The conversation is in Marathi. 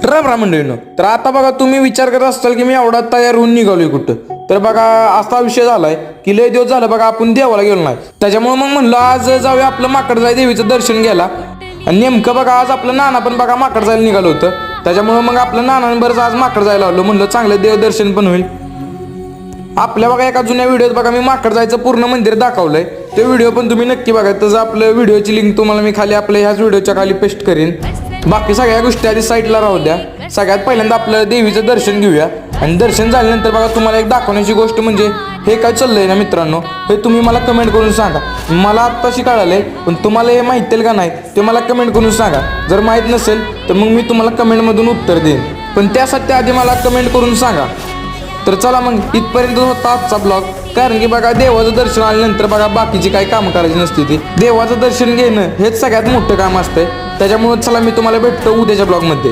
राम राम मंडळीनो. तर आता बघा, तुम्ही विचार करत असाल की मी एवढा तयार होऊन निघालोय कुठं. तर बघा, असा विषय झालाय की लय दिवस झालं बघा आपण देवाला गेलो नाही. त्याच्यामुळे मग म्हणलं आज जाऊया आपलं माकडजाई देवीचं दर्शन घ्यायला. आणि नेमकं बघा आज आपलं नाना पण बघा माकड जायला निघालं होतं. त्याच्यामुळे मग आपलं नानांबरच आज माकड जायला आलो. म्हणलं चांगलं देवदर्शन पण होईल. आपल्या बघा एका जुन्या व्हिडिओत बघा मी माकड जायचं पूर्ण मंदिर दाखवलंय. ते व्हिडिओ पण तुम्ही नक्की बघा. त्याचं आपलं व्हिडिओची लिंक तुम्हाला मी खाली आपल्या ह्याच व्हिडिओच्या खाली पेस्ट करीन. बाकी सगळ्या गोष्टी आधी साईडला राहू द्या. सगळ्यात पहिल्यांदा आपलं देवीचं दर्शन घेऊया. आणि दर्शन झाल्यानंतर बघा तुम्हाला एक दाखवण्याची गोष्ट म्हणजे हे काय चाललंय ना मित्रांनो, हे तुम्ही मला कमेंट करून सांगा. मला आत्ताशी कळालंय, पण तुम्हाला हे माहिती आहे का नाही ते मला कमेंट करून सांगा. जर माहीत नसेल तर मग मी तुम्हाला कमेंटमधून उत्तर देईन. पण त्यासाठी आधी मला कमेंट करून सांगा. तर चला मग इथपर्यंत होता आजचा ब्लॉग. कारण की बघा देवाचं दर्शन आल्यानंतर बघा बाकीची काही कामं करायची नसते. ती देवाचं दर्शन घेणं हेच सगळ्यात मोठं काम असतंय. त्याच्यामुळे चला मी तुम्हाला भेटतो उद्याच्या ब्लॉगमध्ये.